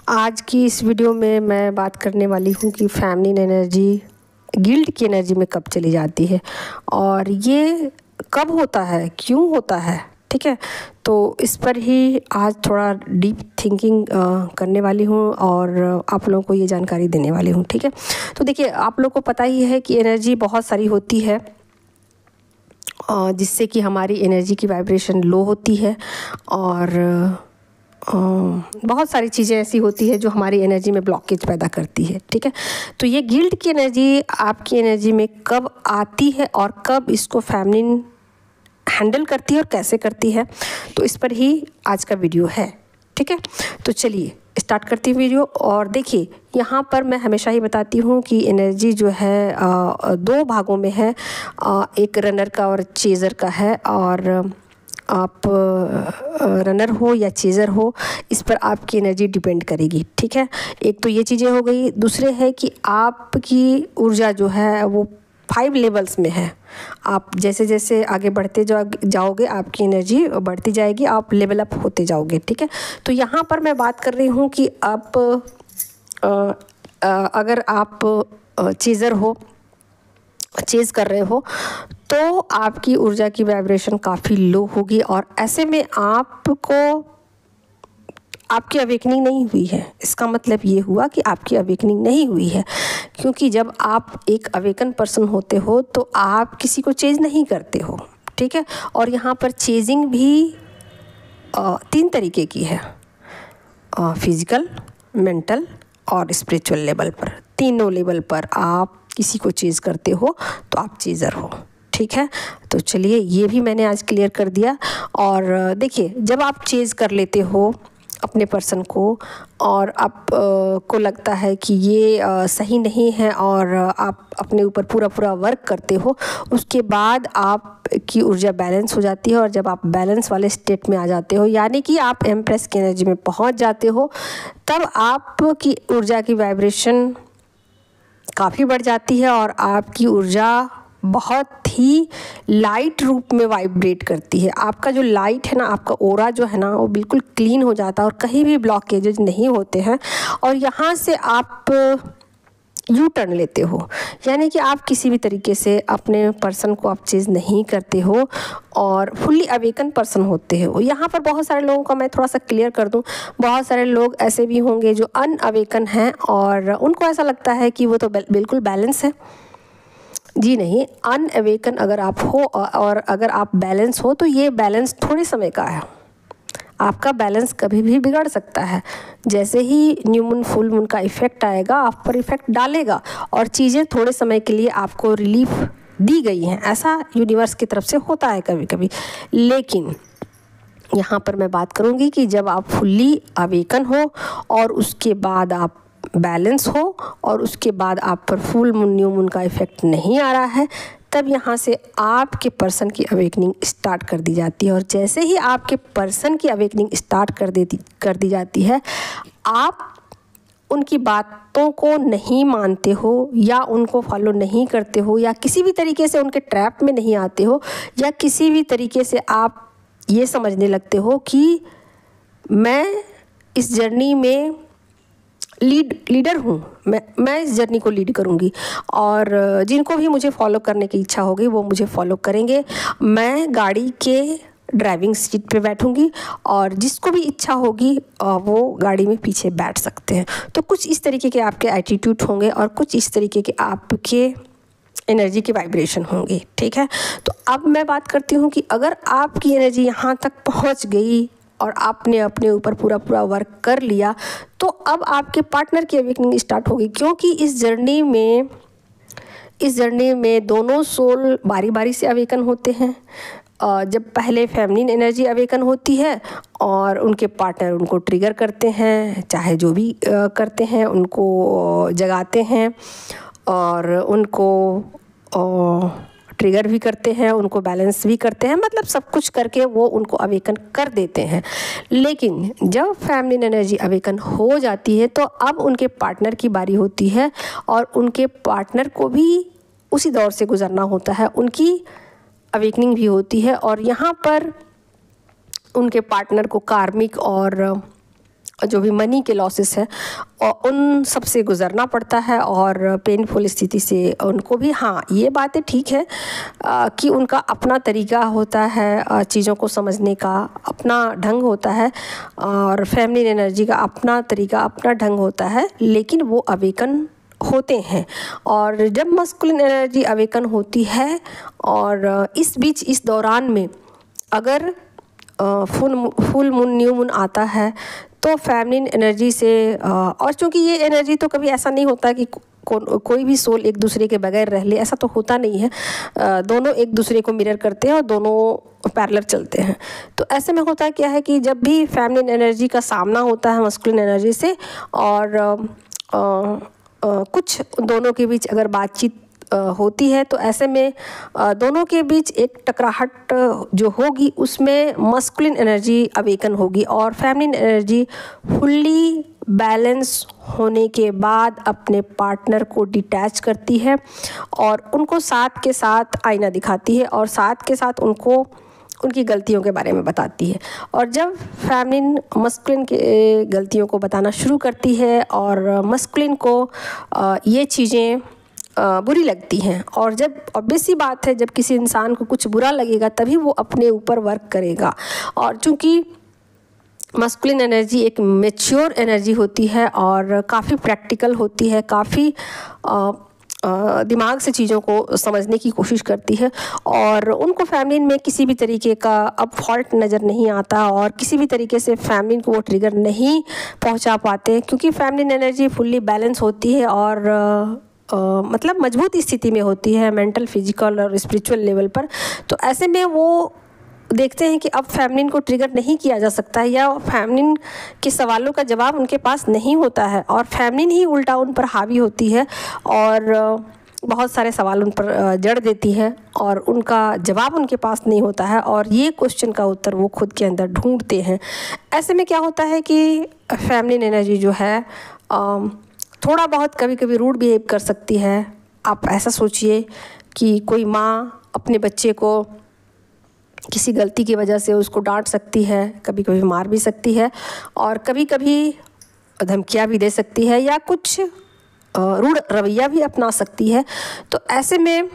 आज की इस वीडियो में मैं बात करने वाली हूँ कि फेमिनिन एनर्जी गिल्ट की एनर्जी में कब चली जाती है और ये कब होता है, क्यों होता है। ठीक है, तो इस पर ही आज थोड़ा डीप थिंकिंग करने वाली हूँ और आप लोगों को ये जानकारी देने वाली हूँ। ठीक है, तो देखिए, आप लोगों को पता ही है कि एनर्जी बहुत सारी होती है जिससे कि हमारी एनर्जी की वाइब्रेशन लो होती है और बहुत सारी चीज़ें ऐसी होती है जो हमारी एनर्जी में ब्लॉकेज पैदा करती है। ठीक है, तो ये गिल्ट की एनर्जी आपकी एनर्जी में कब आती है और कब इसको फेमिनिन हैंडल करती है और कैसे करती है, तो इस पर ही आज का वीडियो है। ठीक है, तो चलिए स्टार्ट करती हूँ वीडियो। और देखिए, यहाँ पर मैं हमेशा ही बताती हूँ कि एनर्जी जो है दो भागों में है, एक रनर का और चेज़र का है। और आप रनर हो या चेज़र हो, इस पर आपकी एनर्जी डिपेंड करेगी। ठीक है, एक तो ये चीज़ें हो गई। दूसरे है कि आपकी ऊर्जा जो है वो 5 लेवल्स में है। आप जैसे जैसे आगे बढ़ते जाओगे आपकी एनर्जी बढ़ती जाएगी, आप लेवल अप होते जाओगे। ठीक है, तो यहाँ पर मैं बात कर रही हूँ कि आप अगर आप चेज़र हो, चेज़ कर रहे हो, तो आपकी ऊर्जा की वाइब्रेशन काफ़ी लो होगी और ऐसे में आपकी अवेकनिंग नहीं हुई है। इसका मतलब ये हुआ कि आपकी अवेकनिंग नहीं हुई है, क्योंकि जब आप एक अवेकन पर्सन होते हो तो आप किसी को चेज़ नहीं करते हो। ठीक है, और यहाँ पर चेजिंग भी 3 तरीके की है, फिज़िकल, मेंटल और स्पिरिचुअल लेवल पर। तीनों लेवल पर आप किसी को चेज़ करते हो तो आप चेज़र हो। ठीक है, तो चलिए ये भी मैंने आज क्लियर कर दिया। और देखिए, जब आप चेज़ कर लेते हो अपने पर्सन को और आप को लगता है कि ये सही नहीं है और आप अपने ऊपर पूरा वर्क करते हो, उसके बाद आपकी ऊर्जा बैलेंस हो जाती है। और जब आप बैलेंस वाले स्टेट में आ जाते हो, यानी कि आप एम्प्रेस की एनर्जी में पहुंच जाते हो, तब आपकी ऊर्जा की वाइब्रेशन काफ़ी बढ़ जाती है और आपकी ऊर्जा बहुत ही लाइट रूप में वाइब्रेट करती है। आपका जो लाइट है ना, आपका ऑरा जो है ना, वो बिल्कुल क्लीन हो जाता है और कहीं भी ब्लॉकेजेज नहीं होते हैं। और यहाँ से आप यू टर्न लेते हो, यानी कि आप किसी भी तरीके से अपने पर्सन को आप चेज़ नहीं करते हो और फुल्ली अवेकन पर्सन होते हो। यहाँ पर बहुत सारे लोगों का मैं थोड़ा सा क्लियर कर दूँ, बहुत सारे लोग ऐसे भी होंगे जो अनअवेकन हैं और उनको ऐसा लगता है कि वो तो बिल्कुल बैलेंस है। जी नहीं, अनअवेकन अगर आप हो और अगर आप बैलेंस हो तो ये बैलेंस थोड़े समय का है। आपका बैलेंस कभी भी बिगड़ सकता है। जैसे ही न्यू मून फुल मून का इफ़ेक्ट आएगा, आप पर इफ़ेक्ट डालेगा और चीज़ें थोड़े समय के लिए आपको रिलीफ दी गई हैं। ऐसा यूनिवर्स की तरफ से होता है कभी कभी। लेकिन यहाँ पर मैं बात करूँगी कि जब आप फुल्ली अवेकन हो और उसके बाद आप बैलेंस हो और उसके बाद आप पर फुल मून न्यू मून का इफ़ेक्ट नहीं आ रहा है, तब यहाँ से आपके पर्सन की अवेकनिंग स्टार्ट कर दी जाती है। और जैसे ही आपके पर्सन की अवेकनिंग स्टार्ट कर दी जाती है, आप उनकी बातों को नहीं मानते हो या उनको फॉलो नहीं करते हो या किसी भी तरीके से उनके ट्रैप में नहीं आते हो या किसी भी तरीके से आप ये समझने लगते हो कि मैं इस जर्नी में लीडर हूँ, मैं इस जर्नी को लीड करूँगी और जिनको भी मुझे फॉलो करने की इच्छा होगी वो मुझे फॉलो करेंगे। मैं गाड़ी के ड्राइविंग सीट पे बैठूँगी और जिसको भी इच्छा होगी वो गाड़ी में पीछे बैठ सकते हैं। तो कुछ इस तरीके के आपके एटीट्यूड होंगे और कुछ इस तरीके के आपके एनर्जी की वाइब्रेशन होंगी। ठीक है, तो अब मैं बात करती हूँ कि अगर आपकी एनर्जी यहाँ तक पहुँच गई और आपने अपने ऊपर पूरा वर्क कर लिया, तो अब आपके पार्टनर की अवेकनिंग स्टार्ट होगी। क्योंकि इस जर्नी में दोनों सोल बारी बारी से अवेकन होते हैं। जब पहले फेमिनिन एनर्जी अवेकन होती है और उनके पार्टनर उनको ट्रिगर करते हैं, चाहे जो भी करते हैं, उनको जगाते हैं और उनको ट्रिगर भी करते हैं, उनको बैलेंस भी करते हैं, मतलब सब कुछ करके वो उनको अवेकन कर देते हैं। लेकिन जब फेमिनिन एनर्जी अवेकन हो जाती है तो अब उनके पार्टनर की बारी होती है और उनके पार्टनर को भी उसी दौर से गुजरना होता है, उनकी अवेकनिंग भी होती है। और यहाँ पर उनके पार्टनर को कार्मिक और जो भी मनी के लॉसेस है और उन सब से गुज़रना पड़ता है और पेनफुल स्थिति से उनको भी। हाँ, ये बातें ठीक है कि उनका अपना तरीका होता है चीज़ों को समझने का, अपना ढंग होता है और फेमिनिन एनर्जी का अपना तरीका, अपना ढंग होता है, लेकिन वो अवेकन होते हैं। और जब मस्कुलिन एनर्जी अवेकन होती है और इस बीच इस दौरान में अगर फुल मून न्यू मून आता है तो फेमिनिन एनर्जी से और चूँकि ये एनर्जी तो कभी ऐसा नहीं होता कि कोई भी सोल एक दूसरे के बगैर रह ले, ऐसा तो होता नहीं है। दोनों एक दूसरे को मिरर करते हैं और दोनों पैरेलल चलते हैं। तो ऐसे में होता क्या है कि जब भी फेमिनिन एनर्जी का सामना होता है मस्कुलिन एनर्जी से और कुछ दोनों के बीच अगर बातचीत होती है तो ऐसे में दोनों के बीच एक टकराहट जो होगी उसमें मस्कुलिन एनर्जी अवेकन होगी और फेमिनिन एनर्जी फुल्ली बैलेंस होने के बाद अपने पार्टनर को डिटैच करती है और उनको साथ के साथ आईना दिखाती है और साथ के साथ उनको उनकी गलतियों के बारे में बताती है। और जब फेमिनिन मस्कुलिन के गलतियों को बताना शुरू करती है और मस्कुलिन को ये चीज़ें बुरी लगती हैं और जब ऑब्वियस सी बात है जब किसी इंसान को कुछ बुरा लगेगा तभी वो अपने ऊपर वर्क करेगा। और चूँकि मस्कुलिन एनर्जी एक मैच्योर एनर्जी होती है और काफ़ी प्रैक्टिकल होती है, काफ़ी दिमाग से चीज़ों को समझने की कोशिश करती है और उनको फेमिनिन में किसी भी तरीके का अब फॉल्ट नज़र नहीं आता और किसी भी तरीके से फेमिनिन को वो ट्रिगर नहीं पहुंचा पाते क्योंकि फेमिनिन एनर्जी फुल्ली बैलेंस होती है और मतलब मजबूत स्थिति में होती है मेंटल, फिजिकल और स्पिरिचुअल लेवल पर। तो ऐसे में वो देखते हैं कि अब फेमिनिन को ट्रिगर नहीं किया जा सकता है या फेमिनिन के सवालों का जवाब उनके पास नहीं होता है और फेमिनिन ही उल्टा उन पर हावी होती है और बहुत सारे सवाल उन पर जड़ देती है और उनका जवाब उनके पास नहीं होता है और ये क्वेश्चन का उत्तर वो खुद के अंदर ढूंढते हैं। ऐसे में क्या होता है कि फेमिनिन एनर्जी जो है थोड़ा बहुत कभी कभी रूड बिहेव कर सकती है। आप ऐसा सोचिए कि कोई माँ अपने बच्चे को किसी गलती की वजह से उसको डांट सकती है, कभी कभी मार भी सकती है और कभी कभी धमकियाँ भी दे सकती है या कुछ रूड रवैया भी अपना सकती है। तो ऐसे में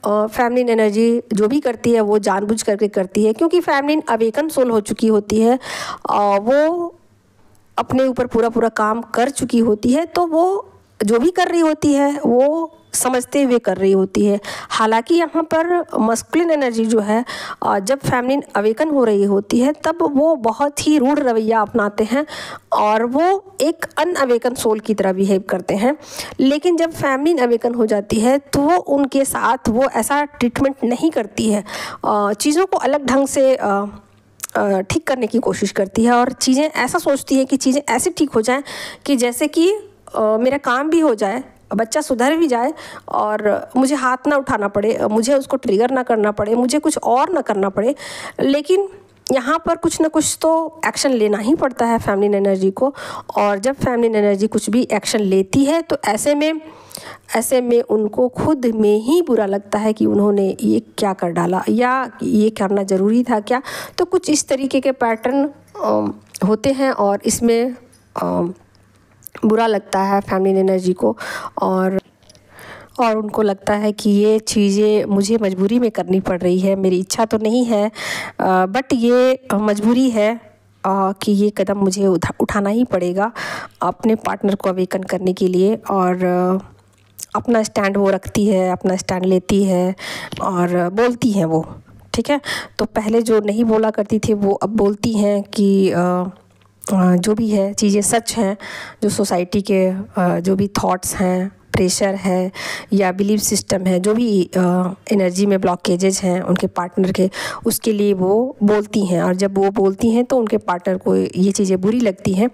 फेमिनिन एनर्जी जो भी करती है वो जानबूझ करके करती है क्योंकि फेमिनिन अवेकन सोल हो चुकी होती है, वो अपने ऊपर पूरा काम कर चुकी होती है तो वो जो भी कर रही होती है वो समझते हुए कर रही होती है। हालांकि यहाँ पर मस्कुलिन एनर्जी जो है जब फेमिनिन अवेकन हो रही होती है तब वो बहुत ही रूढ़ रवैया अपनाते हैं और वो एक अनअवेकन सोल की तरह बिहेव करते हैं। लेकिन जब फेमिनिन अवेकन हो जाती है तो वो उनके साथ वो ऐसा ट्रीटमेंट नहीं करती है, चीज़ों को अलग ढंग से ठीक करने की कोशिश करती है और चीज़ें ऐसा सोचती है कि चीज़ें ऐसे ठीक हो जाएं कि जैसे कि मेरा काम भी हो जाए, बच्चा सुधर भी जाए और मुझे हाथ ना उठाना पड़े, मुझे उसको ट्रिगर ना करना पड़े, मुझे कुछ और ना करना पड़े। लेकिन यहाँ पर कुछ ना कुछ तो एक्शन लेना ही पड़ता है फेमिनिन एनर्जी को और जब फेमिनिन एनर्जी कुछ भी एक्शन लेती है तो ऐसे में उनको खुद में ही बुरा लगता है कि उन्होंने ये क्या कर डाला या ये करना ज़रूरी था क्या। तो कुछ इस तरीके के पैटर्न होते हैं और इसमें बुरा लगता है फेमिनिन एनर्जी को और उनको लगता है कि ये चीज़ें मुझे मजबूरी में करनी पड़ रही है, मेरी इच्छा तो नहीं है बट ये मजबूरी है कि ये कदम मुझे उठाना ही पड़ेगा अपने पार्टनर को अवेकन करने के लिए। और अपना स्टैंड वो रखती है, अपना स्टैंड लेती है और बोलती हैं वो, ठीक है। तो पहले जो नहीं बोला करती थी वो अब बोलती हैं कि जो भी है चीज़ें सच हैं, जो सोसाइटी के जो भी थॉट्स हैं, प्रेशर है या बिलीफ सिस्टम है, जो भी एनर्जी में ब्लॉकेजेज हैं उनके पार्टनर के, उसके लिए वो बोलती हैं। और जब वो बोलती हैं तो उनके पार्टनर को ये चीज़ें बुरी लगती हैं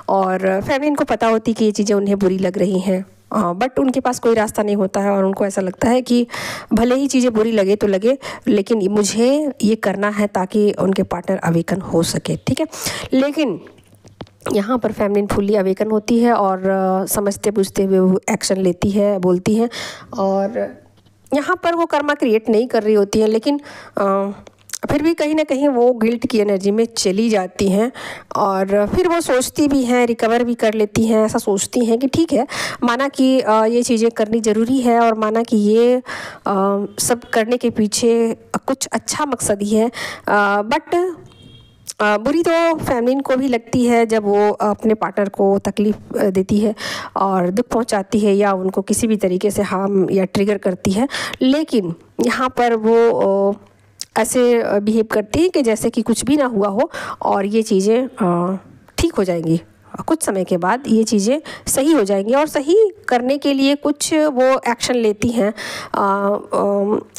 और फेमिनिन को पता होती कि ये चीज़ें उन्हें बुरी लग रही हैं बट उनके पास कोई रास्ता नहीं होता है और उनको ऐसा लगता है कि भले ही चीज़ें बुरी लगे तो लगे, लेकिन मुझे ये करना है ताकि उनके पार्टनर अवेकन हो सके, ठीक है। लेकिन यहाँ पर फेमिनिन फुल्ली अवेकन होती है और समझते बुझते हुए वो एक्शन लेती है, बोलती है और यहाँ पर वो कर्मा क्रिएट नहीं कर रही होती है, लेकिन फिर भी कहीं ना कहीं वो गिल्ट की एनर्जी में चली जाती हैं और फिर वो सोचती भी हैं, रिकवर भी कर लेती हैं, ऐसा सोचती हैं कि ठीक है, माना कि ये चीज़ें करनी ज़रूरी है और माना कि ये सब करने के पीछे कुछ अच्छा मकसद ही है, बट बुरी तो फैमिली को भी लगती है जब वो अपने पार्टनर को तकलीफ़ देती है और दुख पहुंचाती है या उनको किसी भी तरीके से हार्म या ट्रिगर करती है। लेकिन यहाँ पर वो ऐसे बिहेव करती है कि जैसे कि कुछ भी ना हुआ हो और ये चीज़ें ठीक हो जाएंगी, कुछ समय के बाद ये चीज़ें सही हो जाएंगी और सही करने के लिए कुछ वो एक्शन लेती हैं।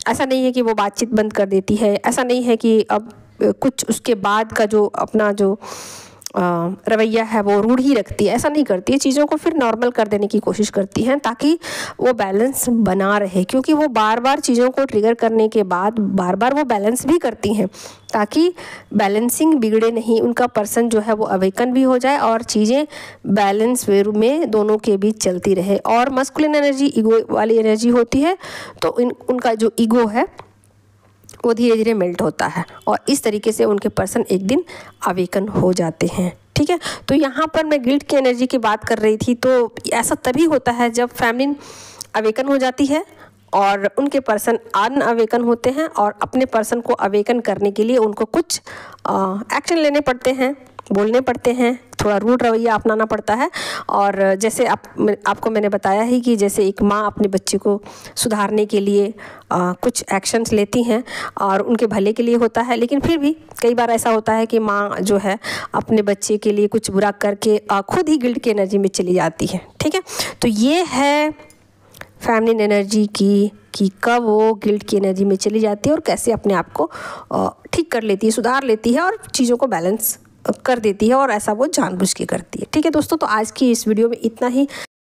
ऐसा नहीं है कि वो बातचीत बंद कर देती है, ऐसा नहीं है कि अब कुछ उसके बाद का जो अपना जो रवैया है वो रूढ़ ही रखती है, ऐसा नहीं करती है। चीज़ों को फिर नॉर्मल कर देने की कोशिश करती हैं ताकि वो बैलेंस बना रहे, क्योंकि वो बार बार चीज़ों को ट्रिगर करने के बाद बार बार वो बैलेंस भी करती हैं ताकि बैलेंसिंग बिगड़े नहीं, उनका पर्सन जो है वो अवेकन भी हो जाए और चीज़ें बैलेंस वे में दोनों के बीच चलती रहे। और मस्कुलिन एनर्जी ईगो वाली एनर्जी होती है, तो उनका जो ईगो है वो धीरे धीरे मेल्ट होता है और इस तरीके से उनके पर्सन एक दिन अवेकन हो जाते हैं। ठीक है, तो यहाँ पर मैं गिल्ट की एनर्जी की बात कर रही थी। तो ऐसा तभी होता है जब फैमिली अवेकन हो जाती है और उनके पर्सन अनअवेकन होते हैं और अपने पर्सन को अवेकन करने के लिए उनको कुछ एक्शन लेने पड़ते हैं, बोलने पड़ते हैं, थोड़ा रूड रवैया अपनाना पड़ता है। और जैसे आपको मैंने बताया ही कि जैसे एक माँ अपने बच्चे को सुधारने के लिए कुछ एक्शंस लेती हैं और उनके भले के लिए होता है, लेकिन फिर भी कई बार ऐसा होता है कि माँ जो है अपने बच्चे के लिए कुछ बुरा करके खुद ही गिल्ट की एनर्जी में चली जाती है। ठीक है, तो ये है फैमिली एनर्जी कि कब वो गिल्ट की एनर्जी में चली जाती है और कैसे अपने आप को ठीक कर लेती है, सुधार लेती है और चीज़ों को बैलेंस कर देती है, और ऐसा वो जानबूझ के करती है। ठीक है दोस्तों, तो आज की इस वीडियो में इतना ही।